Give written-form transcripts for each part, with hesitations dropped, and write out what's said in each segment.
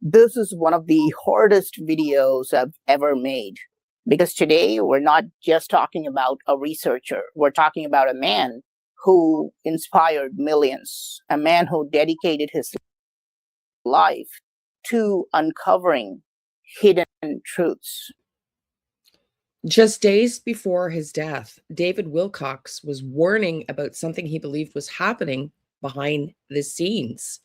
This is one of the hardest videos I've ever made because today we're not just talking about a researcher, we're talking about a man who inspired millions, a man who dedicated his life to uncovering hidden truths. Just days before his death, David Wilcock was warning about something he believed was happening behind the scenes.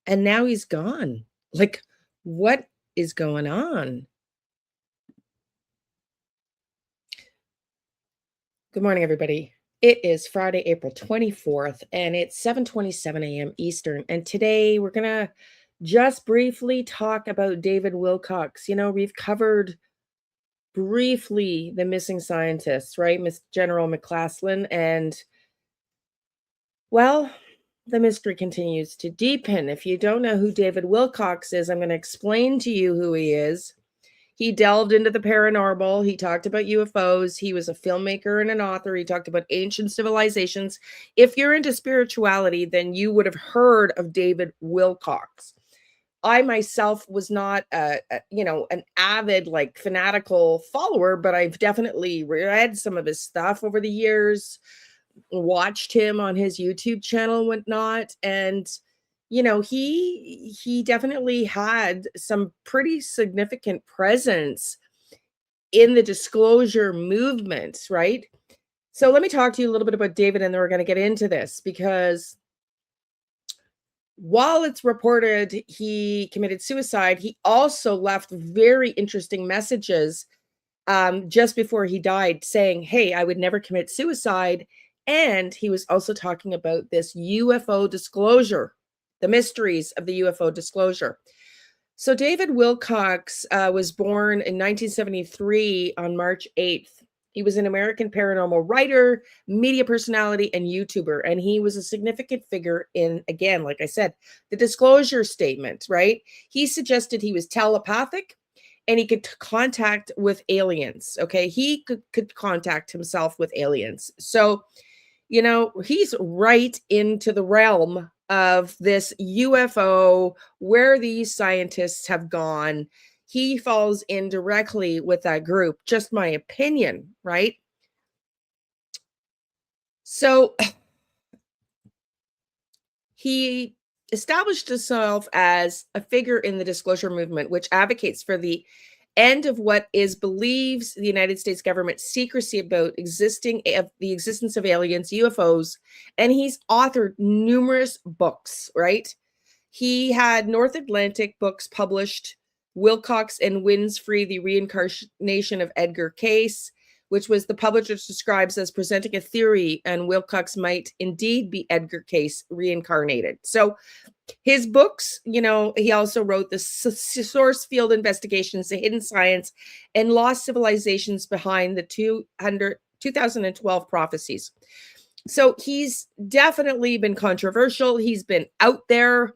And now he's gone. Like, what is going on? Good morning, everybody. It is Friday, April 24th, and it's 7:27 a.m. Eastern. And today we're going to just briefly talk about David Wilcock. You know, we've covered briefly the missing scientists, right? Miss General McCaslin. And, well, the mystery continues to deepen. If you don't know who David Wilcock is, I'm going to explain to you who he is. He delved into the paranormal. He talked about UFOs. He was a filmmaker and an author. He talked about ancient civilizations. If you're into spirituality, then you would have heard of David Wilcock. I myself was not an avid, like, fanatical follower, but I've definitely read some of his stuff over the years, watched him on his YouTube channel and whatnot. And, you know, he definitely had some pretty significant presence in the disclosure movement, right? So let me talk to you a little bit about David, and then we're going to get into this, because while it's reported he committed suicide, he also left very interesting messages just before he died saying, hey, I would never commit suicide. And he was also talking about this UFO disclosure, the mysteries of the UFO disclosure. So David Wilcock was born in 1973 on March 8th. He was an American paranormal writer, media personality, and YouTuber. And he was a significant figure in, again, like I said, the disclosure statement, right? He suggested he was telepathic and he could contact with aliens, okay? He could contact himself with aliens. So, you know, he's right into the realm of this UFO, where these scientists have gone. He falls in directly with that group, just my opinion, right? So he established himself as a figure in the disclosure movement, which advocates for the end of what is believes the United States government's secrecy about the existence of aliens, UFOs, and he's authored numerous books, right? He had North Atlantic books published, Wilcock and Wins Free, the Reincarnation of Edgar Cayce, which was the publisher describes as presenting a theory, and Wilcock might indeed be Edgar Cayce reincarnated. So his books, you know, he also wrote the Source Field Investigations, The Hidden Science, and Lost Civilizations Behind the 2012 Prophecies. So he's definitely been controversial. He's been out there.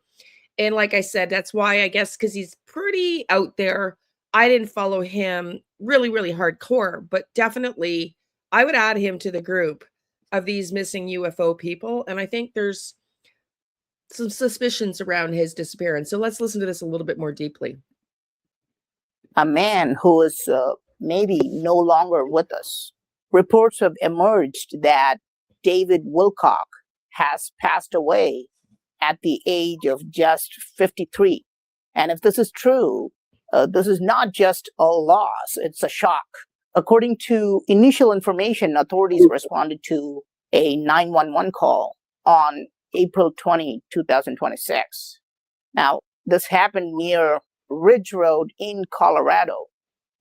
And like I said, that's why, I guess, because he's pretty out there, I didn't follow him really, really hardcore, but definitely I would add him to the group of these missing UFO people. And I think there's some suspicions around his disappearance. So let's listen to this a little bit more deeply. A man who is maybe no longer with us. Reports have emerged that David Wilcock has passed away at the age of just 53. And if this is true, this is not just a loss, it's a shock. According to initial information, authorities responded to a 911 call on April 20, 2026. Now, this happened near Ridge Road in Colorado.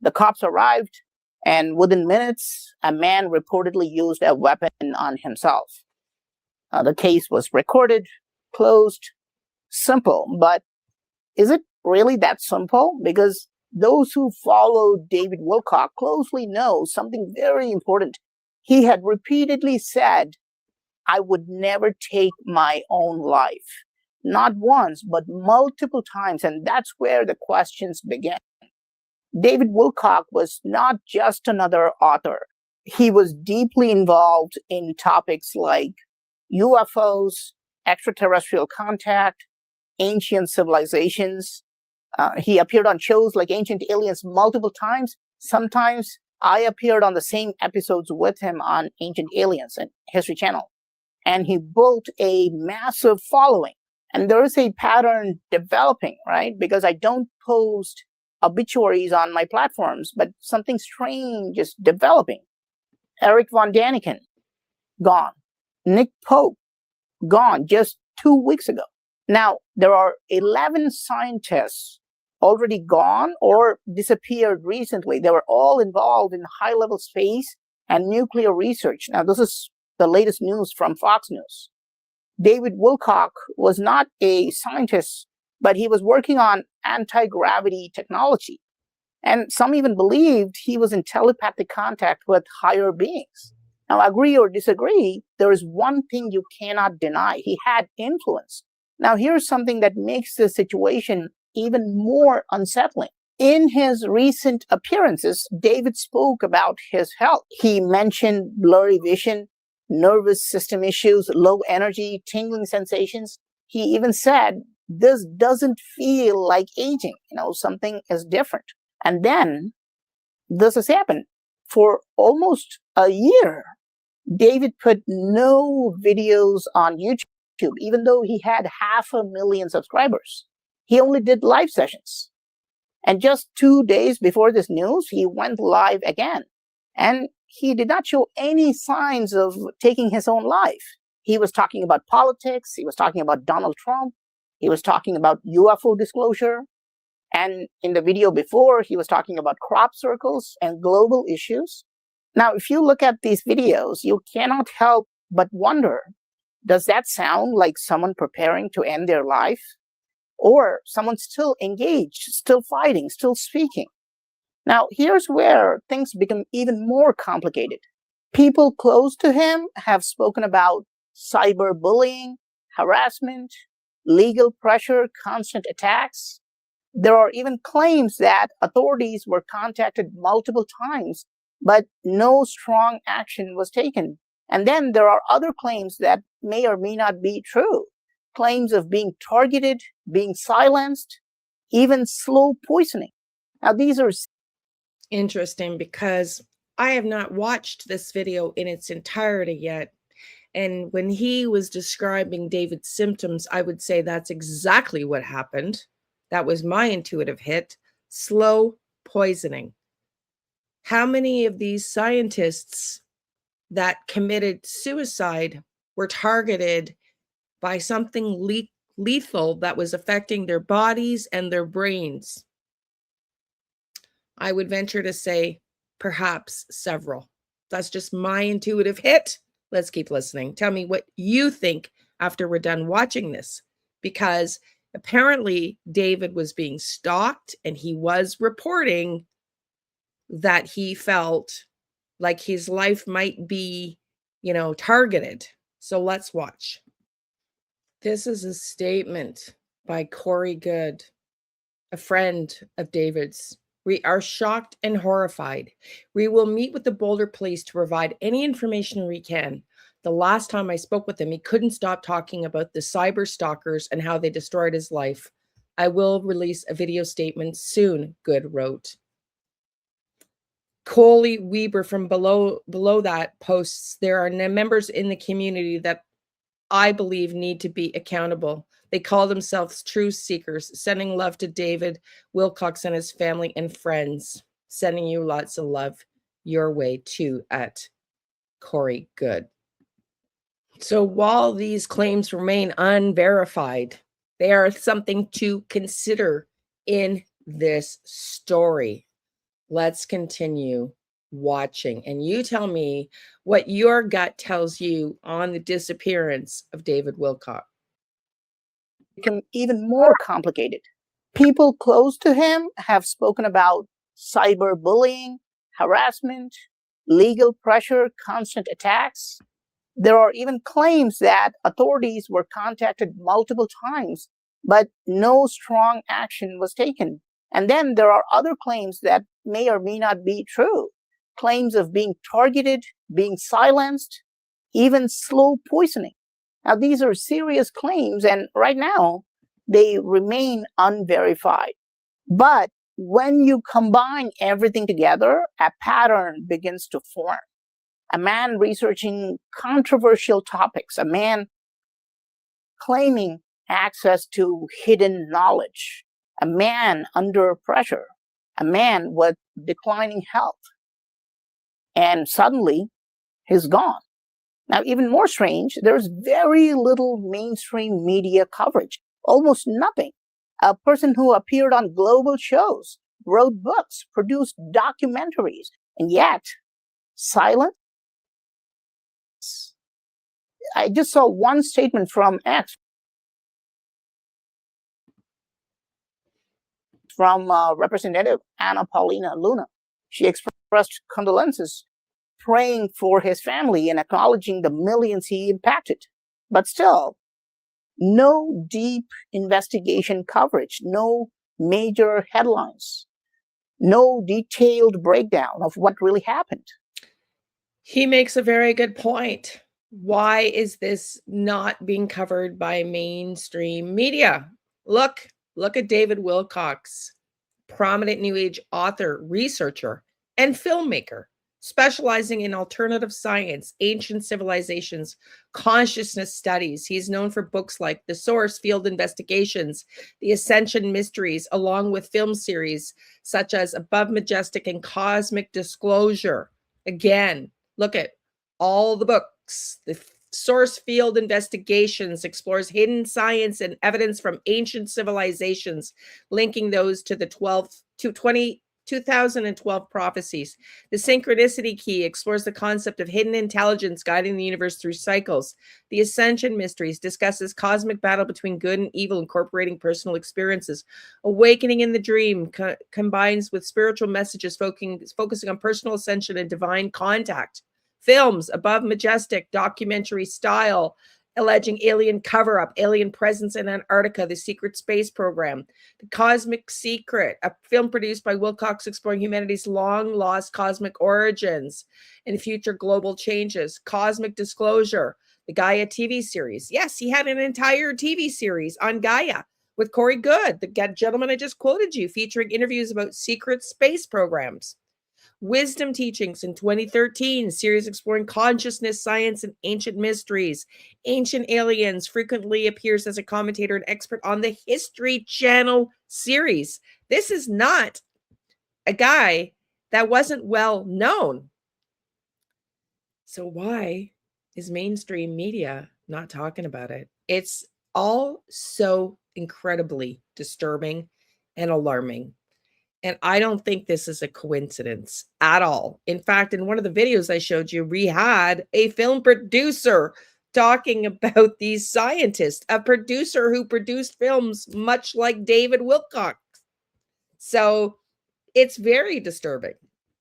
The cops arrived, and within minutes, a man reportedly used a weapon on himself. The case was recorded, closed, simple. But is it really that simple? Because those who follow David Wilcock closely know something very important. He had repeatedly said, I would never take my own life. Not once, but multiple times. And that's where the questions begin. David Wilcock was not just another author. He was deeply involved in topics like UFOs, extraterrestrial contact, ancient civilizations, He appeared on shows like Ancient Aliens multiple times. Sometimes I appeared on the same episodes with him on Ancient Aliens and History Channel. And he built a massive following. And there is a pattern developing, right? Because I don't post obituaries on my platforms, but something strange is developing. Eric Von Daniken, gone. Nick Pope, gone just 2 weeks ago. Now, there are 11 scientists already gone or disappeared recently. They were all involved in high-level space and nuclear research. Now, this is the latest news from Fox News. David Wilcock was not a scientist, but he was working on anti-gravity technology. And some even believed he was in telepathic contact with higher beings. Now, agree or disagree, there is one thing you cannot deny. He had influence. Now, here's something that makes the situation even more unsettling. In his recent appearances, David spoke about his health. He mentioned blurry vision, nervous system issues, low energy, tingling sensations. He even said, this doesn't feel like aging. Something is different. And then this has happened. For almost a year, David put no videos on YouTube, even though he had 500,000 subscribers. He only did live sessions. And just 2 days before this news, he went live again. And he did not show any signs of taking his own life. He was talking about politics. He was talking about Donald Trump. He was talking about UFO disclosure. And in the video before, he was talking about crop circles and global issues. Now, if you look at these videos, you cannot help but wonder, does that sound like someone preparing to end their life? Or someone still engaged, still fighting, still speaking? Now, here's where things become even more complicated. People close to him have spoken about cyberbullying, harassment, legal pressure, constant attacks. There are even claims that authorities were contacted multiple times, but no strong action was taken. And then there are other claims that may or may not be true. Claims of being targeted, being silenced, even slow poisoning. Now, these are interesting because I have not watched this video in its entirety yet. And when he was describing David's symptoms, I would say that's exactly what happened. That was my intuitive hit. Slow poisoning. How many of these scientists that committed suicide were targeted by something lethal that was affecting their bodies and their brains? I would venture to say perhaps several. That's just my intuitive hit. Let's keep listening. Tell me what you think after we're done watching this, because apparently David was being stalked and he was reporting that he felt like his life might be, targeted. So let's watch. This is a statement by Corey Good, a friend of David's. We are shocked and horrified. We will meet with the Boulder Police to provide any information we can. The last time I spoke with him, he couldn't stop talking about the cyber stalkers and how they destroyed his life. I will release a video statement soon, Good wrote. Coley Weber from below that posts, there are members in the community that I believe need to be accountable. They call themselves truth seekers. Sending love to David Wilcock and his family and friends. Sending you lots of love your way too at Corey Good. So while these claims remain unverified, they are something to consider in this story. Let's continue watching. And you tell me what your gut tells you on the disappearance of David Wilcock. Become even more complicated. People close to him have spoken about cyberbullying, harassment, legal pressure, constant attacks. There are even claims that authorities were contacted multiple times, but no strong action was taken. And then there are other claims that may or may not be true. Claims of being targeted, being silenced, even slow poisoning. Now, these are serious claims, and right now, they remain unverified. But when you combine everything together, a pattern begins to form. A man researching controversial topics, a man claiming access to hidden knowledge, a man under pressure, a man with declining health, and suddenly he's gone. Now, even more strange, there's very little mainstream media coverage, almost nothing. A person who appeared on global shows, wrote books, produced documentaries, and yet silent. I just saw one statement from X, from Representative Anna Paulina Luna. She expressed condolences, praying for his family and acknowledging the millions he impacted. But still, no deep investigation coverage, no major headlines, no detailed breakdown of what really happened. He makes a very good point. Why is this not being covered by mainstream media? Look at David Wilcock, prominent New Age author, researcher, and filmmaker, specializing in alternative science, ancient civilizations, consciousness studies. He's known for books like The Source, Field Investigations, The Ascension Mysteries, along with film series such as Above Majestic and Cosmic Disclosure. Again, look at all the books. The Source Field Investigations explores hidden science and evidence from ancient civilizations, linking those to the 2012 prophecies. The Synchronicity Key explores the concept of hidden intelligence guiding the universe through cycles. The Ascension Mysteries discusses cosmic battle between good and evil, incorporating personal experiences. Awakening in the Dream combines with spiritual messages focusing on personal ascension and divine contact. Films, Above Majestic, documentary style, alleging alien cover-up, alien presence in Antarctica, the secret space program. The Cosmic Secret, a film produced by Wilcock exploring humanity's long-lost cosmic origins and future global changes. Cosmic Disclosure, the Gaia TV series. Yes, he had an entire TV series on Gaia with Corey Good, the gentleman I just quoted you, featuring interviews about secret space programs. Wisdom Teachings in 2013, series exploring consciousness, science, and ancient mysteries. Ancient Aliens frequently appears as a commentator and expert on the History Channel series. This is not a guy that wasn't well known. So why is mainstream media not talking about it? It's all so incredibly disturbing and alarming. And I don't think this is a coincidence at all. In fact, in one of the videos I showed you, we had a film producer talking about these scientists, a producer who produced films much like David Wilcock. So it's very disturbing.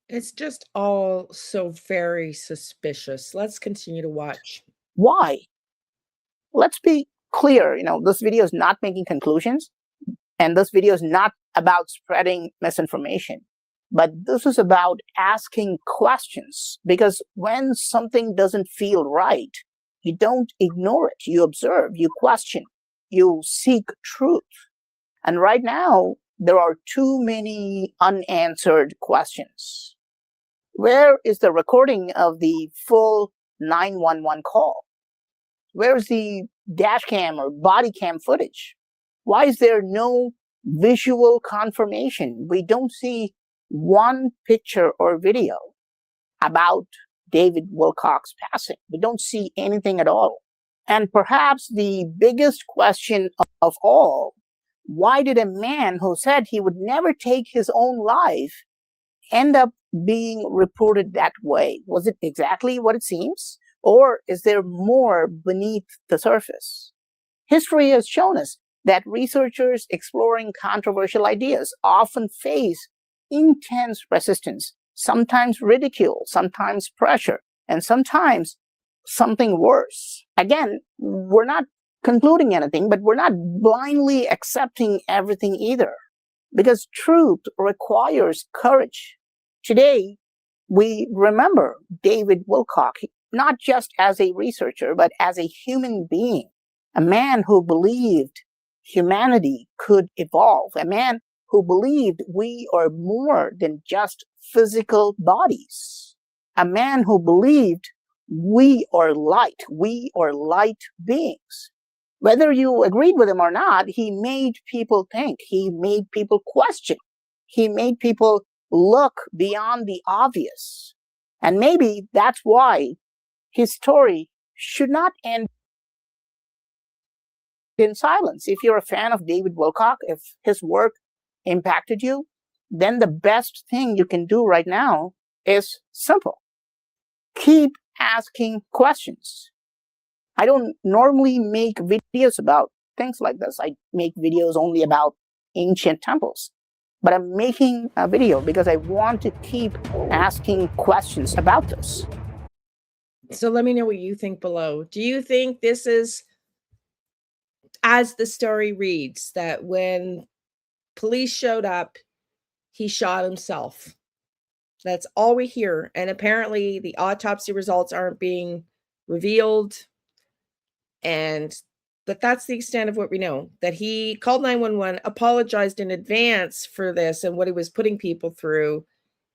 It's just all so very suspicious. Let's continue to watch. Why? Let's be clear, this video is not making conclusions, and this video is not about spreading misinformation, but this is about asking questions, because when something doesn't feel right, you don't ignore it. You observe, you question, you seek truth. And right now, there are too many unanswered questions. Where is the recording of the full 911 call? Where's the dash cam or body cam footage? Why is there no visual confirmation? We don't see one picture or video about David Wilcock's passing. We don't see anything at all. And perhaps the biggest question of all, why did a man who said he would never take his own life end up being reported that way? Was it exactly what it seems? Or is there more beneath the surface? History has shown us that researchers exploring controversial ideas often face intense resistance, sometimes ridicule, sometimes pressure, and sometimes something worse. Again, we're not concluding anything, but we're not blindly accepting everything either, because truth requires courage. Today, we remember David Wilcock, not just as a researcher, but as a human being, a man who believed humanity could evolve, a man who believed we are more than just physical bodies. A man who believed we are light beings. Whether you agreed with him or not, he made people think, he made people question, he made people look beyond the obvious. And maybe that's why his story should not end in silence. If you're a fan of David Wilcock, if his work impacted you, then the best thing you can do right now is simple. Keep asking questions. I don't normally make videos about things like this. I make videos only about ancient temples. But I'm making a video because I want to keep asking questions about this. So let me know what you think below. Do you think this is, as the story reads, that when police showed up, he shot himself? That's all we hear. And apparently the autopsy results aren't being revealed. But that's the extent of what we know. That he called 911, apologized in advance for this and what he was putting people through.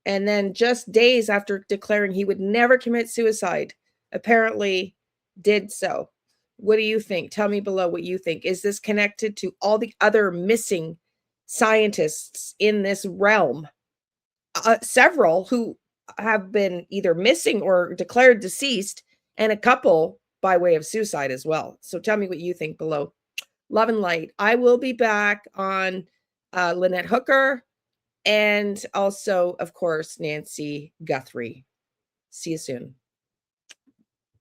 And then just days after declaring he would never commit suicide, apparently did so. What do you think? Tell me below what you think. Is this connected to all the other missing scientists in this realm? Several who have been either missing or declared deceased, and a couple by way of suicide as well. So tell me what you think below. Love and light. I will be back on Lynette Hooker and also, of course, Nancy Guthrie. See you soon.